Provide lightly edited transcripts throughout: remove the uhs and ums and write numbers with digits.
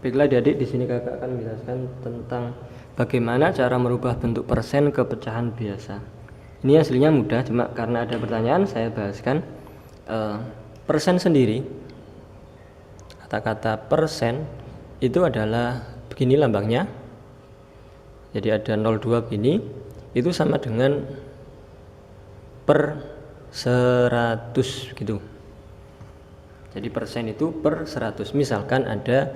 Baiklah adik-adik, di sini kakak akan menjelaskan tentang bagaimana cara merubah bentuk persen ke pecahan biasa. Ini aslinya mudah, cuma karena ada pertanyaan saya bahaskan. Persen sendiri, kata-kata persen itu adalah begini lambangnya. Jadi ada 02 begini, itu sama dengan per 100 gitu. Jadi persen itu per 100. Misalkan ada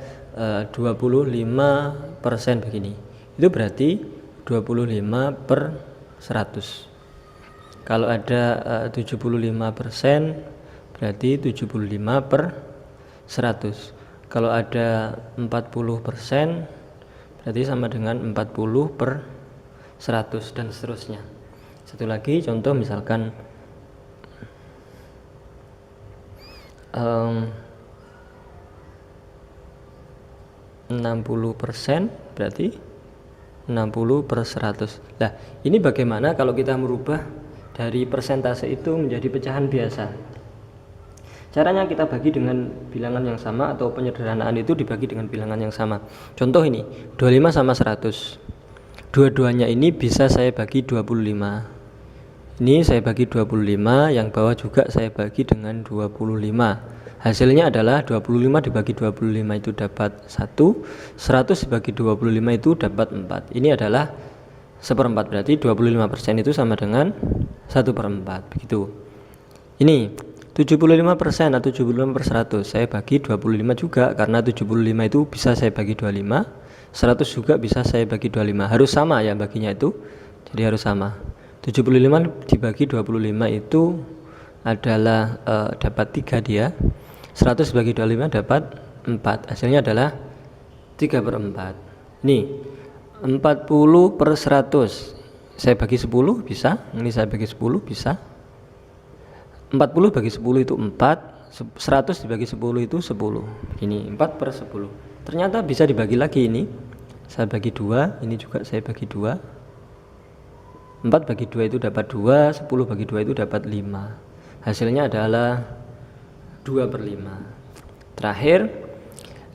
25% begini. Itu berarti 25 per 100. Kalau ada 75%, berarti 75 per 100. Kalau ada 40%, berarti sama dengan 40 per 100 dan seterusnya. Satu lagi contoh, misalkan 60% berarti 60 per 100. Nah, ini bagaimana kalau kita merubah dari persentase itu menjadi pecahan biasa? Caranya kita bagi dengan bilangan yang sama, atau penyederhanaan itu dibagi dengan bilangan yang sama. Contoh ini, 25 sama 100. Dua-duanya ini bisa saya bagi 25. Ini saya bagi 25, yang bawah juga saya bagi dengan 25. Hasilnya adalah 25 dibagi 25 itu dapat 1, 100 dibagi 25 itu dapat 4. Ini adalah 1/4, berarti 25% itu sama dengan 1/4, begitu. Ini 75% atau 75 per 100, saya bagi 25 juga, karena 75 itu bisa saya bagi 25, 100 juga bisa saya bagi 25. Harus sama ya baginya itu, jadi harus sama. 75 dibagi 25 itu adalah dapat 3 dia. 100 dibagi 25 dapat 4. Hasilnya adalah 3/4. Nih, 40 per 100 saya bagi 10 bisa. Ini saya bagi 10 bisa. 40 bagi 10 itu 4. 100 dibagi 10 itu 10. Ini 4 per 10. Ternyata bisa dibagi lagi ini. Saya bagi 2, ini juga saya bagi 2. 4 bagi 2 itu dapat 2, 10 bagi 2 itu dapat 5. Hasilnya adalah 2/5. Terakhir,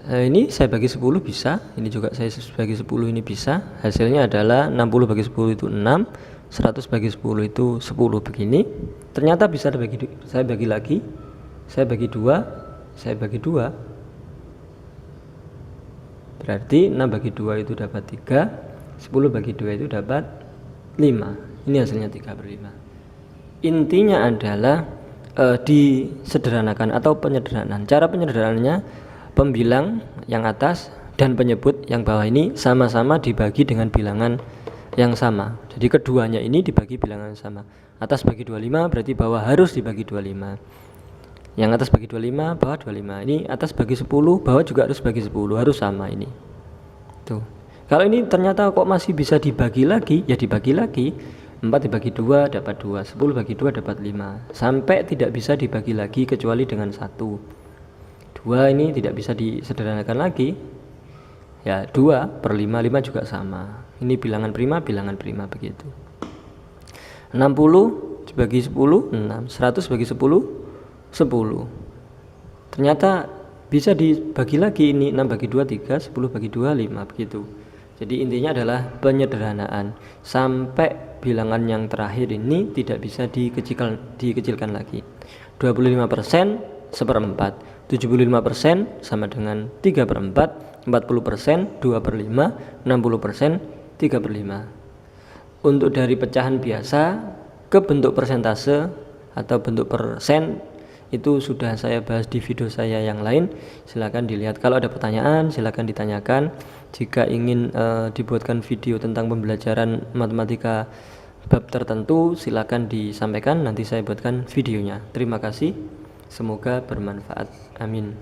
ini saya bagi 10 bisa, ini juga saya bagi 10 ini bisa. Hasilnya adalah 60 bagi 10 itu 6, 100 bagi 10 itu 10 begini. Ternyata bisa saya bagi lagi. Saya bagi 2, saya bagi 2. Berarti 6 bagi 2 itu dapat 3, 10 bagi 2 itu dapat 5. Ini hasilnya 3/5. Intinya adalah disederhanakan atau penyederhanaan. Cara penyederhanaannya, pembilang yang atas dan penyebut yang bawah ini sama-sama dibagi dengan bilangan yang sama. Jadi keduanya ini dibagi bilangan yang sama. Atas bagi 25 berarti bawah harus dibagi 25. Yang atas bagi 25, bawah 25. Ini atas bagi 10, bawah juga harus bagi 10, harus sama ini. Tuh. Kalau ini ternyata kok masih bisa dibagi lagi, ya dibagi lagi. 4 dibagi 2 dapat 2, 10 bagi 2 dapat 5. Sampai tidak bisa dibagi lagi kecuali dengan 1. 2 ini tidak bisa disederhanakan lagi. Ya 2/5, 5 juga sama. Ini bilangan prima begitu. 60 dibagi 10, 6. 100 bagi 10, 10. Ternyata bisa dibagi lagi, ini 6 bagi 2, 3, 10 bagi 2, 5, begitu. Jadi intinya adalah penyederhanaan sampai bilangan yang terakhir ini tidak bisa dikecilkan lagi. 25% 1/4, 75% sama dengan 3/4, 40% 2/5, 60% 3/5. Untuk dari pecahan biasa ke bentuk persentase atau bentuk persen itu sudah saya bahas di video saya yang lain. Silakan dilihat. Kalau ada pertanyaan silakan ditanyakan. Jika ingin dibuatkan video tentang pembelajaran matematika bab tertentu, silakan disampaikan, nanti saya buatkan videonya. Terima kasih, semoga bermanfaat. Amin.